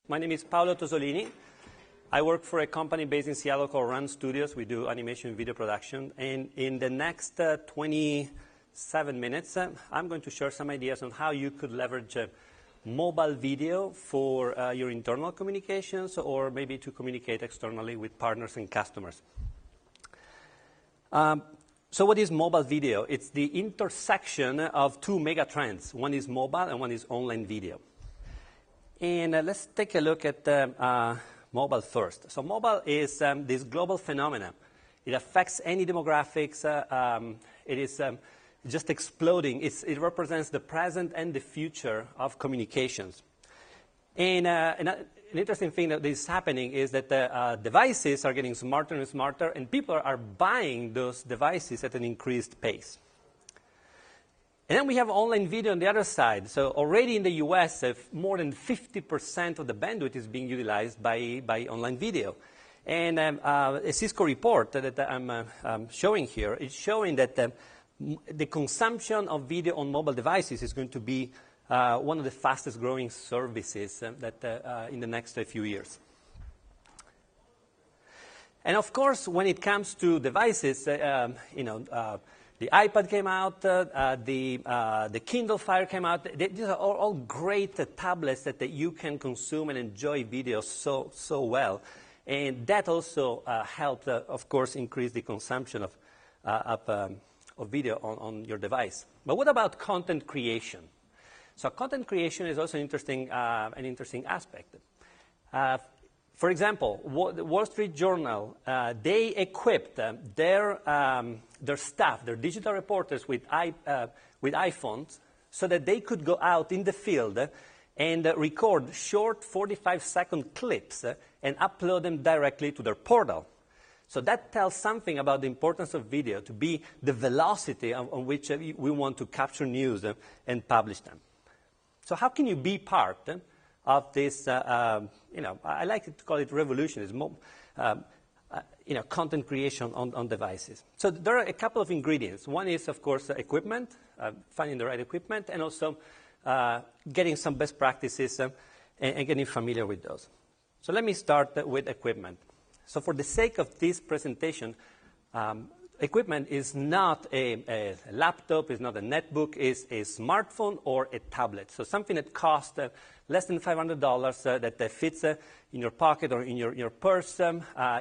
My name is Paolo Tosolini. I work for a company based in Seattle called Run Studios. We do animation and video production. And in the next 27 minutes, I'm going to share some ideas on how you could leverage mobile video for your internal communications or maybe to communicate externally with partners and customers. So what is mobile video? It's the intersection of two mega trends. One is mobile and one is online video. And let's take a look at mobile first. So mobile is this global phenomenon. It affects any demographics. It is just exploding. It represents the present and the future of communications. And an interesting thing that is happening is that the devices are getting smarter and smarter, and people are buying those devices at an increased pace. And then we have online video on the other side. So already in the US, more than 50% of the bandwidth is being utilized by online video. And a Cisco report that I'm showing here is showing that the consumption of video on mobile devices is going to be one of the fastest growing services that in the next few years. And of course, when it comes to devices, the iPad came out, the Kindle Fire came out. These are all great tablets that you can consume and enjoy video so well. And that also helped, of course, increase the consumption of video on your device. But what about content creation? So content creation is also an interesting aspect. For example, the Wall Street Journal, they equipped their staff, their digital reporters, with iPhones so that they could go out in the field and record short 45-second clips and upload them directly to their portal. So that tells something about the importance of video to be the velocity on which we want to capture news and publish them. So how can you be part of this, I like to call it revolution, it's content creation on devices. So there are a couple of ingredients. One is, of course, equipment, finding the right equipment, and also getting some best practices and getting familiar with those. So let me start with equipment. So for the sake of this presentation, equipment is not a laptop, is not a netbook, is a smartphone or a tablet. So something that costs less than $500 that fits in your pocket or in your purse,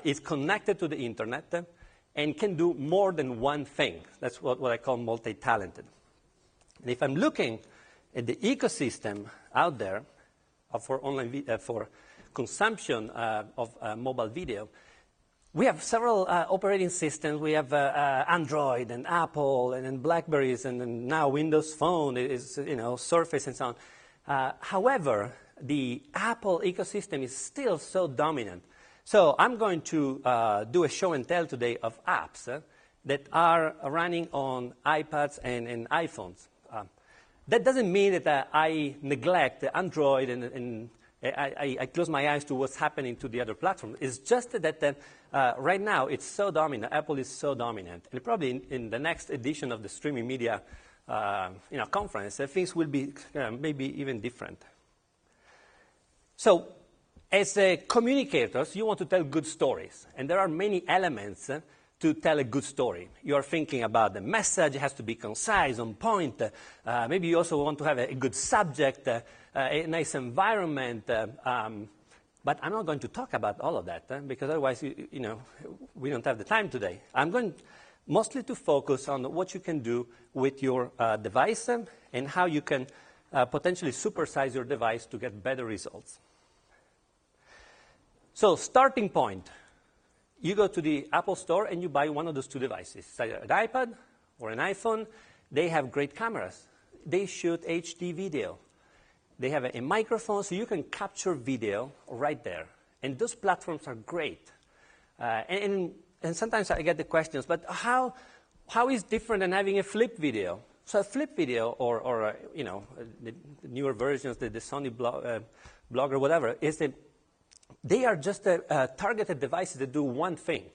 is connected to the internet and can do more than one thing. That's what I call multitalented. And if I'm looking at the ecosystem out there for for consumption of mobile video, we have several operating systems. We have Android and Apple and then BlackBerries and then now Windows Phone is Surface and so on. However, the Apple ecosystem is still so dominant. So I'm going to do a show and tell today of apps that are running on iPads and iPhones. That doesn't mean that I neglect Android and I close my eyes to what's happening to the other platforms. It's just that right now it's so dominant. Apple is so dominant, and probably in the next edition of the streaming media conference, things will be maybe even different. So, as communicators, you want to tell good stories, and there are many elements to tell a good story. You are thinking about the message; it has to be concise, on point. Maybe you also want to have a good subject. A nice environment, but I'm not going to talk about all of that because otherwise, we don't have the time today. I'm going mostly to focus on what you can do with your device and how you can potentially supersize your device to get better results. So, starting point, you go to the Apple Store and you buy one of those two devices, either an iPad or an iPhone. They have great cameras. They shoot HD video. They have a microphone, so you can capture video right there. And those platforms are great. And sometimes I get the questions, but how is different than having a flip video? So a flip video or the newer versions, the Sony Blog or whatever, is that they are just targeted devices that do one thing.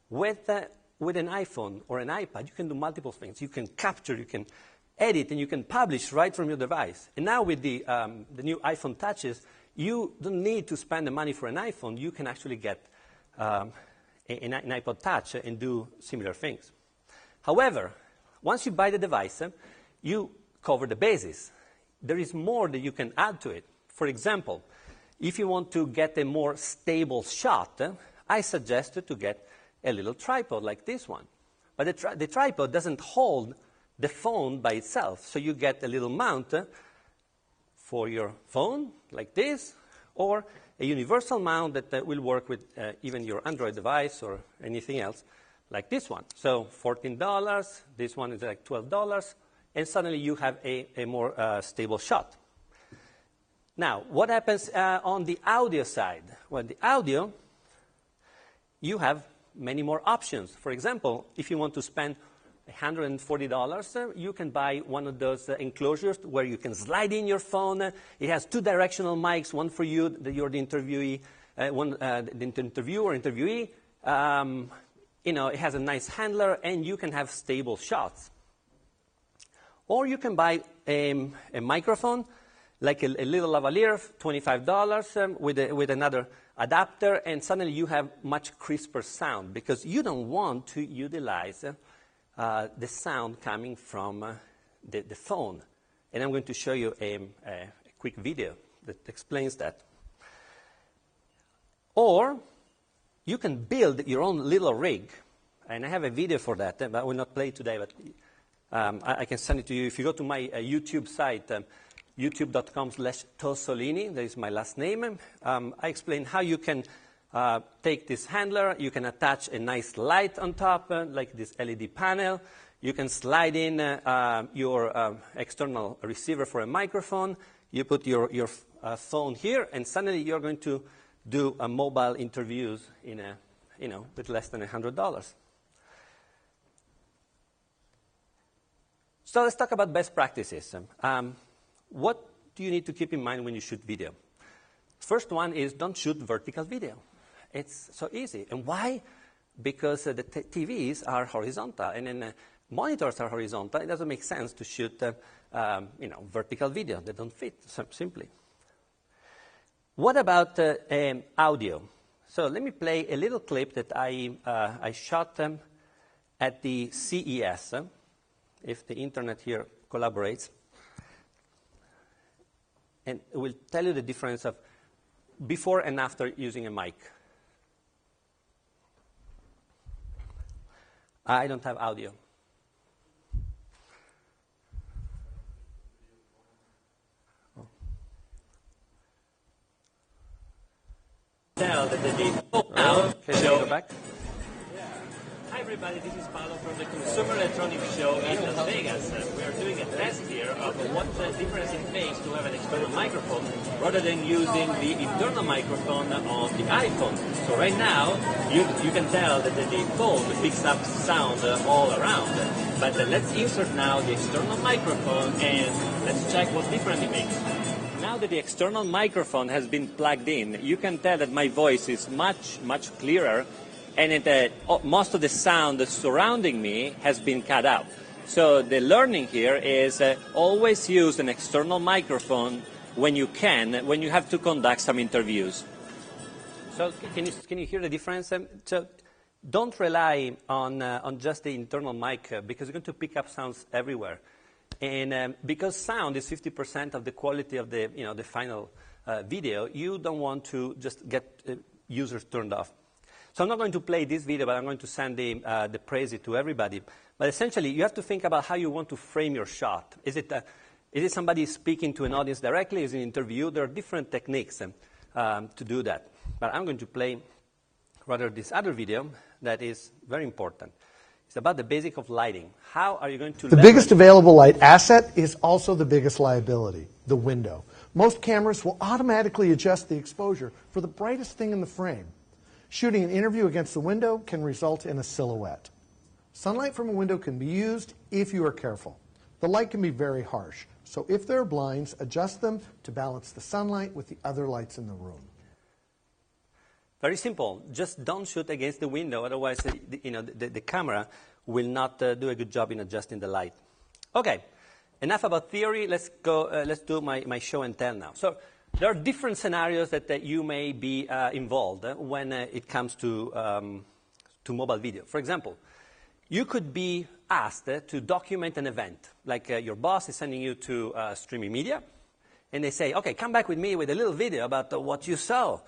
With an iPhone or an iPad, you can do multiple things. You can capture, you can edit, and you can publish right from your device. And now with the new iPhone touches, you don't need to spend the money for an iPhone. You can actually get an iPod Touch and do similar things. However, once you buy the device, you cover the bases. There is more that you can add to it. For example, if you want to get a more stable shot, I suggest to get a little tripod like this one. But the tripod doesn't hold the phone by itself. So you get a little mount for your phone, like this, or a universal mount that will work with even your Android device or anything else, like this one. So $14, this one is like $12, and suddenly you have a more stable shot. Now, what happens on the audio side? Well, the audio, you have many more options. For example, if you want to spend $140, you can buy one of those enclosures where you can slide in your phone. It has two directional mics, one for you, you're the interviewee, the interviewer, interviewee. It has a nice handler, and you can have stable shots. Or you can buy a microphone, like a little lavalier, $25, with another adapter, and suddenly you have much crisper sound, because you don't want to utilize the sound coming from the phone. And I'm going to show you a quick video that explains that. Or you can build your own little rig. And I have a video for that, but I will not play it today, but I can send it to you. If you go to my YouTube site, youtube.com/Tosolini, that is my last name, I explain how you can take this handler. You can attach a nice light on top, like this LED panel. You can slide in your external receiver for a microphone. You put your phone here, and suddenly you're going to do mobile interviews with less than $100. So let's talk about best practices. What do you need to keep in mind when you shoot video? First one is don't shoot vertical video. It's so easy. And why? Because the TVs are horizontal, and then monitors are horizontal. It doesn't make sense to shoot vertical video. They don't fit, simply. What about audio? So let me play a little clip that I shot at the CES, if the internet here collaborates. And it will tell you the difference of before and after using a mic. I don't have audio. Tell that can you go back? Hi everybody, this is Paolo from the Consumer Electronics Show in Las Vegas. We are doing a test here of what difference it makes to have an external microphone rather than using the internal microphone on the iPhone. So right now, you can tell that the phone picks up sound all around. But let's insert now the external microphone and let's check what difference it makes. Now that the external microphone has been plugged in, you can tell that my voice is much, much clearer, and most of the sound surrounding me has been cut out. So the learning here is always use an external microphone when you have to conduct some interviews. So can you hear the difference? So don't rely on just the internal mic because you're going to pick up sounds everywhere. And because sound is 50% of the quality of the final video, you don't want to just get users turned off. So I'm not going to play this video, but I'm going to send the praise to everybody. But essentially, you have to think about how you want to frame your shot. Is it somebody speaking to an audience directly? Is it an interview? There are different techniques to do that. But I'm going to play rather this other video that is very important. It's about the basic of lighting. How are you going to... The biggest available light asset is also the biggest liability, the window. Most cameras will automatically adjust the exposure for the brightest thing in the frame. Shooting an interview against the window can result in a silhouette. Sunlight from a window can be used if you are careful. The light can be very harsh, so if there are blinds, adjust them to balance the sunlight with the other lights in the room. Very simple. Just don't shoot against the window, otherwise the camera will not do a good job in adjusting the light. Okay, enough about theory. Let's do my show and tell now. So there are different scenarios that you may be involved when it comes to mobile video. For example, you could be asked to document an event, like your boss is sending you to streaming media, and they say, okay, come back with me with a little video about what you saw.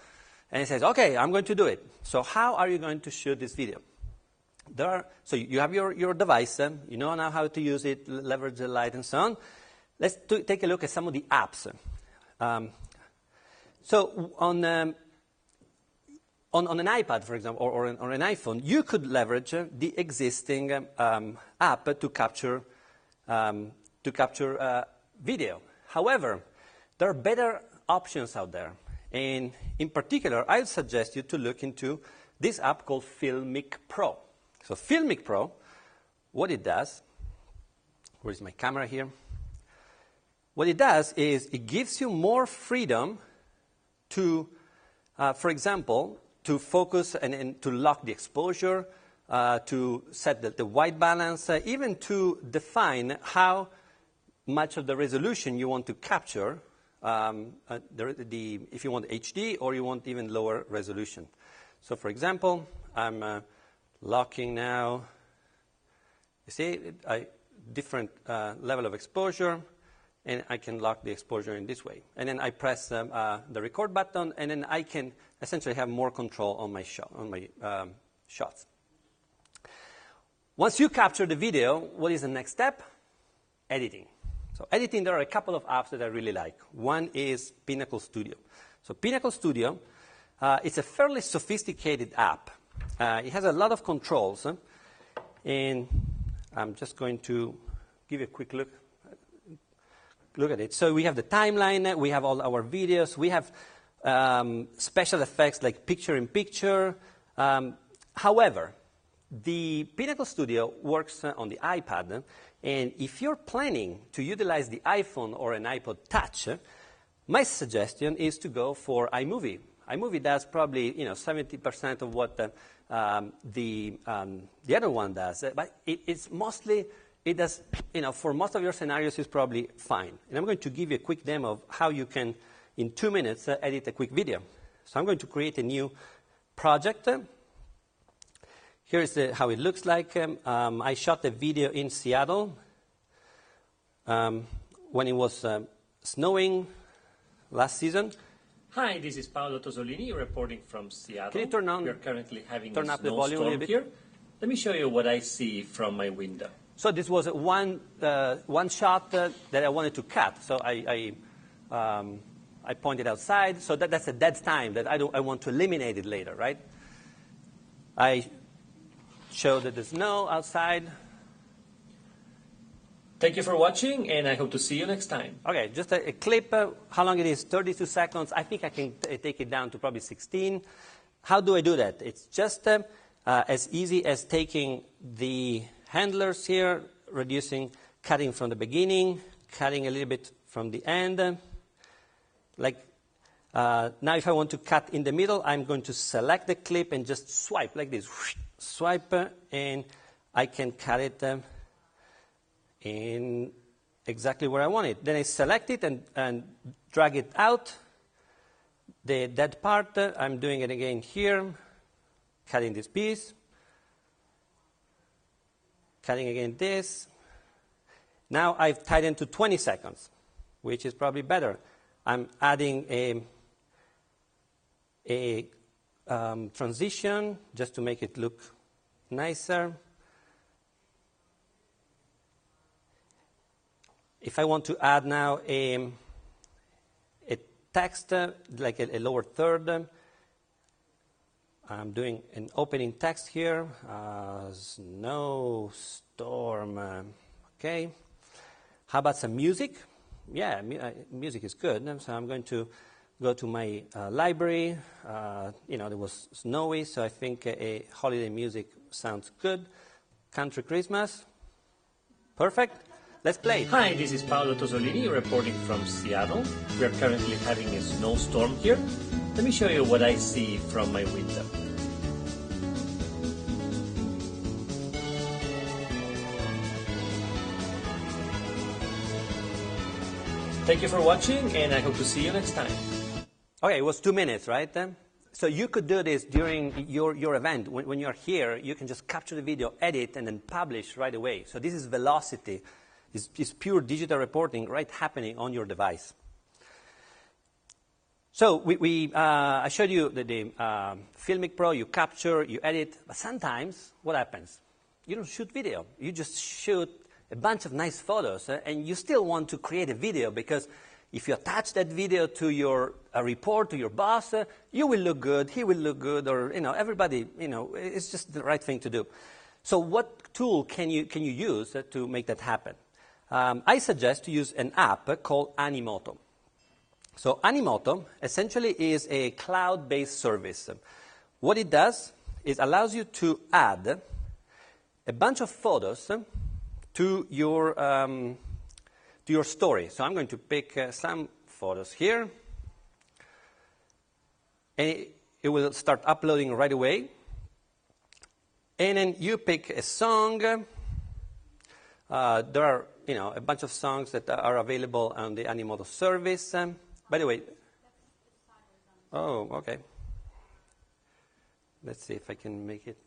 And he says, okay, I'm going to do it. So how are you going to shoot this video? So you have your device, you know now how to use it, leverage the light and so on. Let's take a look at some of the apps. So on an iPad, for example, or on an iPhone, you could leverage the existing app to capture video. However, there are better options out there. And in particular, I would suggest you to look into this app called Filmic Pro. So Filmic Pro, what it does, where's my camera here? What it does is it gives you more freedom to, for example, to focus and to lock the exposure, to set the white balance, even to define how much of the resolution you want to capture, if you want HD or you want even lower resolution. So for example, I'm locking now, you see, a different level of exposure, and I can lock the exposure in this way. And then I press the record button, and then I can essentially have more control on my shots. Once you capture the video, what is the next step? Editing. So editing, there are a couple of apps that I really like. One is Pinnacle Studio. So Pinnacle Studio, it's a fairly sophisticated app. It has a lot of controls, and I'm just going to give you a quick look at it. So we have the timeline, we have all our videos, we have special effects like picture-in-picture. However, the Pinnacle Studio works on the iPad, and if you're planning to utilize the iPhone or an iPod Touch, my suggestion is to go for iMovie. iMovie does probably 70% of what the other one does, but it does, for most of your scenarios, it's probably fine. And I'm going to give you a quick demo of how you can, in 2 minutes, edit a quick video. So I'm going to create a new project. Here's how it looks like. I shot a video in Seattle when it was snowing last season. Hi, this is Paolo Tosolini reporting from Seattle. Can you turn We're currently having turn a up the volume a little snowstorm bit? here. Let me show you what I see from my window. So this was one shot that I wanted to cut. So I pointed outside. So that's a dead time that I want to eliminate it later, right? I showed the snow outside. Thank you for watching, and I hope to see you next time. Okay, just a clip. How long it is? 32 seconds. I think I can take it down to probably 16. How do I do that? It's just as easy as taking the handlers here, cutting from the beginning, cutting a little bit from the end. Now if I want to cut in the middle, I'm going to select the clip and just swipe like this. Swipe, and I can cut it in exactly where I want it. Then I select it and drag it out. The dead part, I'm doing it again here, cutting this piece, cutting again this. Now I've tightened to 20 seconds, which is probably better. I'm adding a transition just to make it look nicer. If I want to add now a text, like a lower third, I'm doing an opening text here, snowstorm, okay. How about some music? Yeah, music is good. So I'm going to go to my library. It was snowy, so I think a holiday music sounds good. Country Christmas, perfect. Let's play. Hi, this is Paolo Tosolini reporting from Seattle. We are currently having a snowstorm here. Let me show you what I see from my window. Thank you for watching, and I hope to see you next time. Okay, it was 2 minutes, right? So you could do this during your event. When you're here, you can just capture the video, edit, and then publish right away. So this is velocity. It's pure digital reporting right happening on your device. So I showed you the Filmic Pro. You capture, you edit. But sometimes, what happens? You don't shoot video. You just shoot a bunch of nice photos, and you still want to create a video because if you attach that video to your report to your boss, you will look good, he will look good, or everybody, it's just the right thing to do. So what tool can you use to make that happen? I suggest to use an app called Animoto. So Animoto essentially is a cloud-based service. What it does is allows you to add a bunch of photos to your story. So I'm going to pick some photos here. And it will start uploading right away. And then you pick a song. There are a bunch of songs that are available on the Animoto service. By the way, oh, okay. Let's see if I can make it.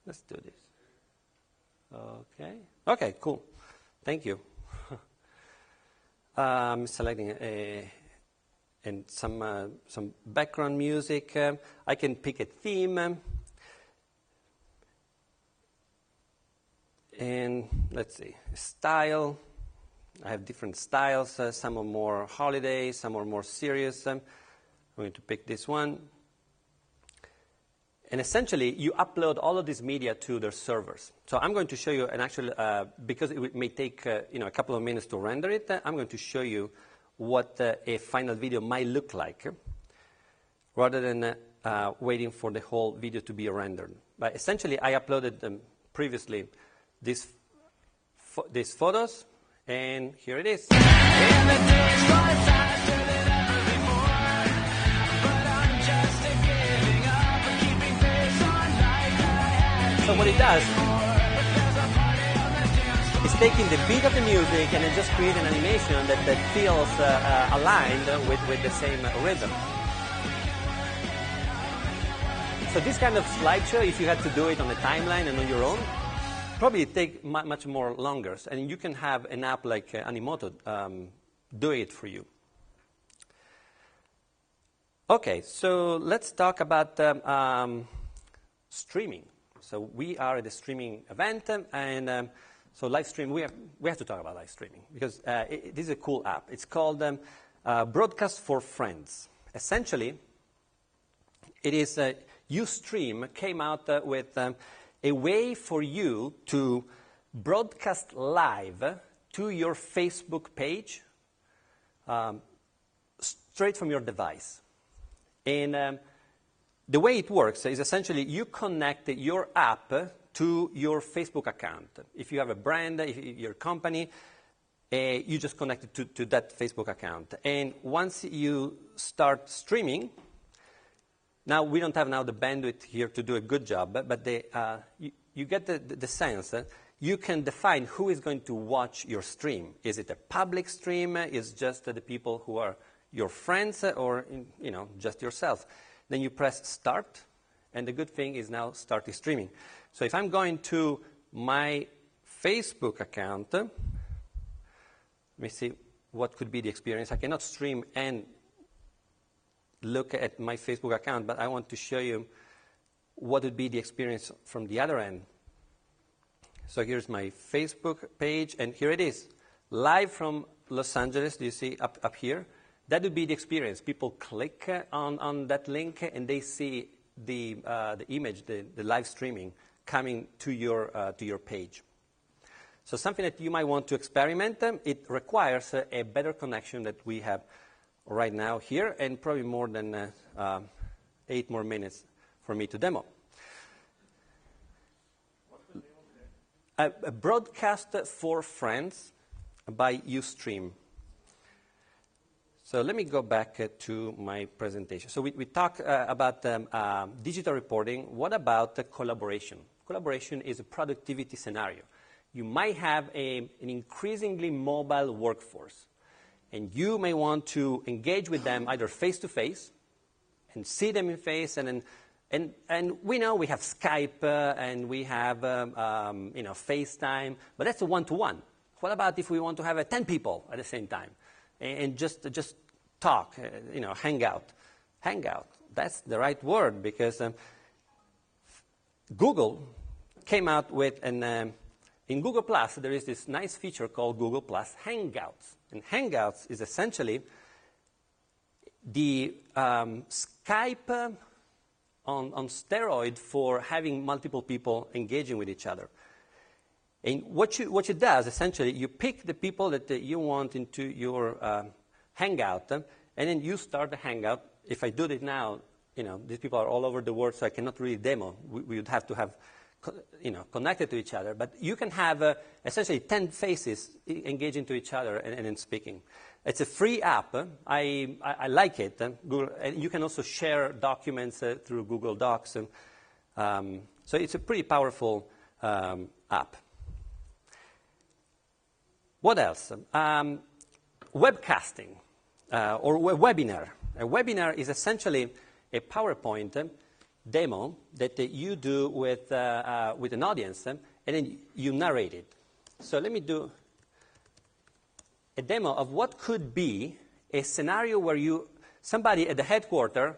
Let's do this. Okay. Okay, cool. Thank you. I'm selecting and some background music. I can pick a theme. And let's see, style. I have different styles. Some are more holiday, some are more serious. I'm going to pick this one. And essentially, you upload all of this media to their servers. So I'm going to show you an actual, because it may take a couple of minutes to render it, I'm going to show you what a final video might look like, rather than waiting for the whole video to be rendered. But essentially, I uploaded previously these photos, and here it is. So what it does is taking the beat of the music and then just create an animation that feels aligned with the same rhythm. So this kind of slideshow, if you had to do it on the timeline and on your own, probably take much more longer. And you can have an app like Animoto do it for you. Okay, so let's talk about streaming. So we are at a streaming event, and so live stream, we have to talk about live streaming because this is a cool app. It's called Broadcast for Friends. Essentially, it is Ustream came out with a way for you to broadcast live to your Facebook page straight from your device. And the way it works is essentially you connect your app to your Facebook account. If you have a brand, if your company, you just connect it to that Facebook account. And once you start streaming, now we don't have now the bandwidth here to do a good job, but you get the sense that you can define who is going to watch your stream. Is it a public stream? Is it just the people who are your friends, or just yourself? Then you press start, and the good thing is now start streaming. So if I'm going to my Facebook account, let me see what could be the experience. I cannot stream and look at my Facebook account, but I want to show you what would be the experience from the other end. So here's my Facebook page, and here it is, live from Los Angeles. Do you see up here? That would be the experience. People click on that link, and they see the image, the live streaming coming to your page. So something that you might want to experiment. It requires a better connection that we have right now here, and probably more than 8 more minutes for me to demo. A Broadcast for Friends by Ustream. So let me go back to my presentation. So we talked about digital reporting. What about collaboration? Collaboration is a productivity scenario. You might have an increasingly mobile workforce, and you may want to engage with them either face-to-face and see them in face, and we know we have Skype and we have FaceTime, but that's a one-to-one. What about if we want to have 10 people at the same time and just talk, hang out? Hang out, that's the right word, because Google came out with in Google Plus, there is this nice feature called Google Plus Hangouts. And Hangouts is essentially the Skype on steroid for having multiple people engaging with each other. And what it does, essentially, you pick the people that you want into your Hangout, and then you start the Hangout. If I do it now, these people are all over the world, so I cannot really demo. We would have to have connected to each other. But you can have essentially 10 faces engaging to each other and speaking. It's a free app. I like it. Google, and you can also share documents through Google Docs. So it's a pretty powerful app. What else? Webcasting or a webinar. A webinar is essentially a PowerPoint demo that you do with an audience, and then you narrate it. So let me do a demo of what could be a scenario where somebody at the headquarters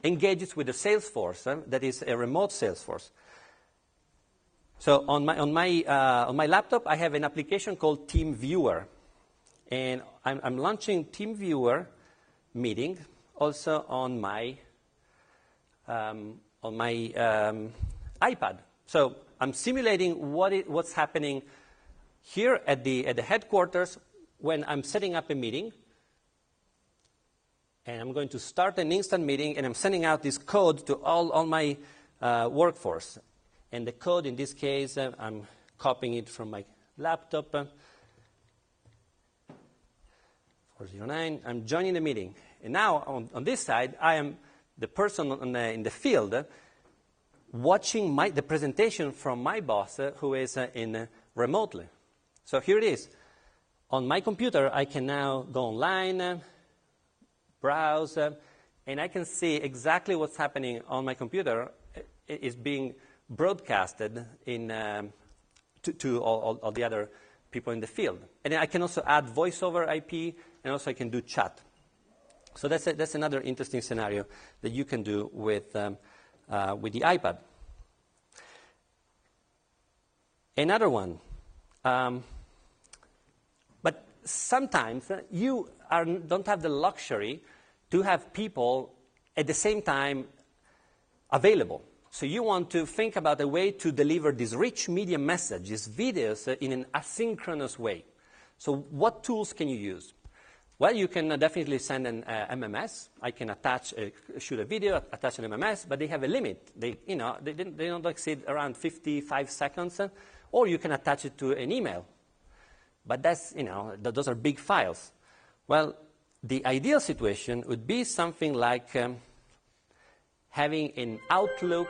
engages with the sales force, that is a remote sales force. So on my laptop, I have an application called TeamViewer, and I'm launching TeamViewer meeting also on my iPad. So I'm simulating what's happening here at the headquarters when I'm setting up a meeting, and I'm going to start an instant meeting, and I'm sending out this code to all my workforce. And the code, in this case, I'm copying it from my laptop. 409. I'm joining the meeting. And now, on this side, I am the person in the field watching the presentation from my boss, who is in remotely. So here it is. On my computer, I can now go online, browse, and I can see exactly what's happening on my computer. It is being broadcasted to all the other people in the field. And then I can also add voice over IP, and also I can do chat. So that's another interesting scenario that you can do with the iPad. Another one. But sometimes you don't have the luxury to have people at the same time available. So you want to think about a way to deliver this rich media message, these videos, in an asynchronous way. So what tools can you use? Well, you can definitely send an MMS. I can shoot a video, attach an MMS, but they have a limit. They don't exceed around 55 seconds. Or you can attach it to an email. But those are big files. Well, the ideal situation would be something like having an Outlook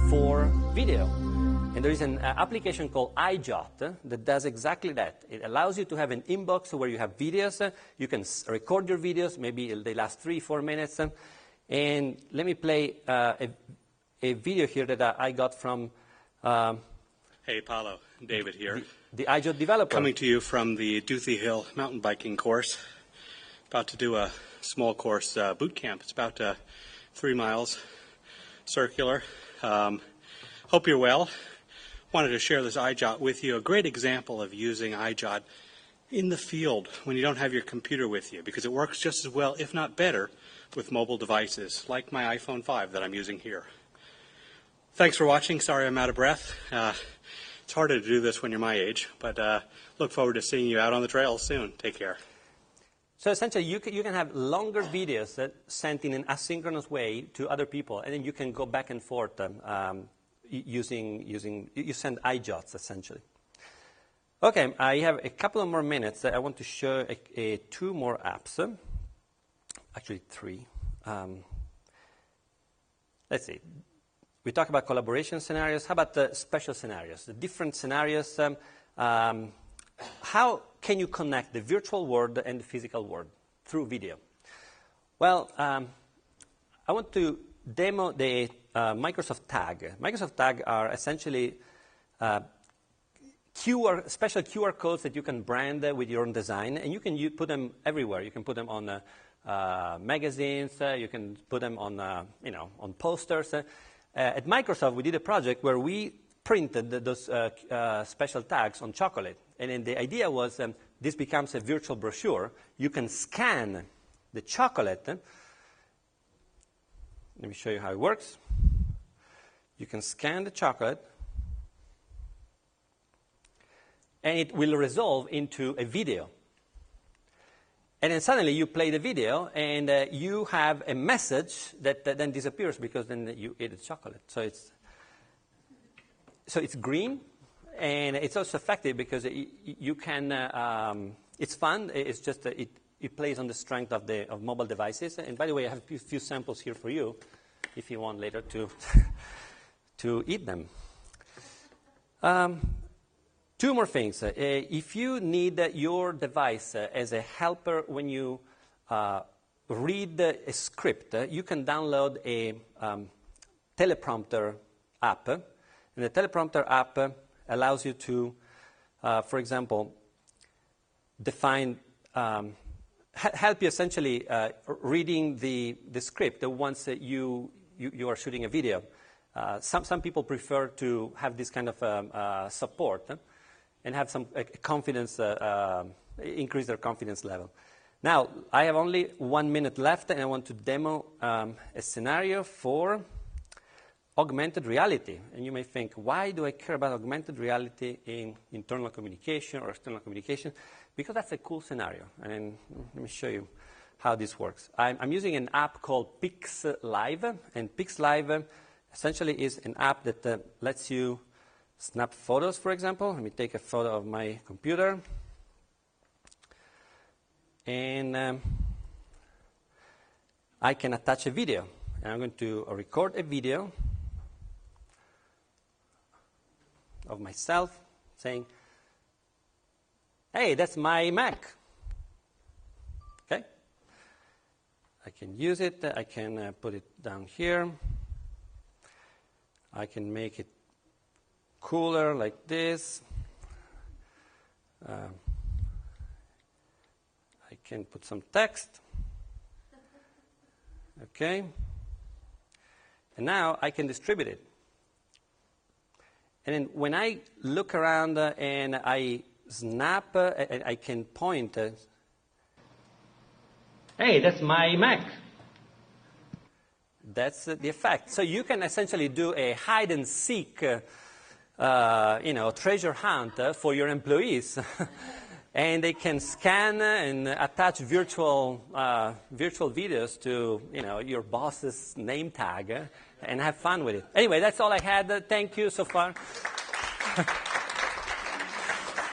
for video. And there is an application called iJot that does exactly that. It allows you to have an inbox where you have videos. You can record your videos. Maybe they last 3-4 minutes. And let me play a video here that I got from... Hey, Paolo. David here. The iJot developer. Coming to you from the Duthie Hill mountain biking course. About to do a small course boot camp. It's about 3 miles circular. Hope you're well. Wanted to share this iJot with you. A great example of using iJot in the field when you don't have your computer with you, because it works just as well, if not better, with mobile devices like my iPhone 5 that I'm using here. Thanks for watching. Sorry I'm out of breath. It's harder to do this when you're my age, but look forward to seeing you out on the trails soon. Take care. So essentially, you can have longer videos sent in an asynchronous way to other people, and then you can go back and forth you send iJots, essentially. Okay, I have a couple of more minutes. I want to show 2 more apps. Actually, 3. Let's see. We talk about collaboration scenarios. How about the special scenarios, the different scenarios? How can you connect the virtual world and the physical world through video? Well, I want to demo the Microsoft Tag. Microsoft Tag are essentially special QR codes that you can brand with your own design, and you can put them everywhere. You can put them on magazines. You can put them on, on posters. At Microsoft, we did a project where we printed those special tags on chocolate, and then the idea was this becomes a virtual brochure. You can scan the chocolate. Let me show you how it works. You can scan the chocolate, and it will resolve into a video. And then suddenly you play the video, and you have a message that then disappears because then you ate the chocolate. So it's green, and it's also effective because you can. It's fun. It's just it plays on the strength of mobile devices. And by the way, I have a few samples here for you, if you want later to to eat them. Two more things. If you need your device as a helper when you read a script, you can download a teleprompter app. And the teleprompter app allows you to, for example, define, help you essentially reading the script once you are shooting a video. Some people prefer to have this kind of support and have some confidence, increase their confidence level. Now, I have only 1 minute left, and I want to demo a scenario for augmented reality. And you may think, why do I care about augmented reality in internal communication or external communication? Because that's a cool scenario. And let me show you how this works. I'm using an app called PixLive, and PixLive essentially is an app that lets you snap photos, for example. Let me take a photo of my computer. And I can attach a video. And I'm going to record a video of myself saying, hey, that's my Mac. Okay? I can use it. I can put it down here. I can make it cooler like this. I can put some text. Okay. And now I can distribute it. And then when I look around and I snap, I can point. Hey, that's my Mac. That's the effect. So you can essentially do a hide and seek, treasure hunt for your employees, and they can scan and attach virtual videos to your boss's name tag and have fun with it. Anyway, that's all I had. Thank you so far.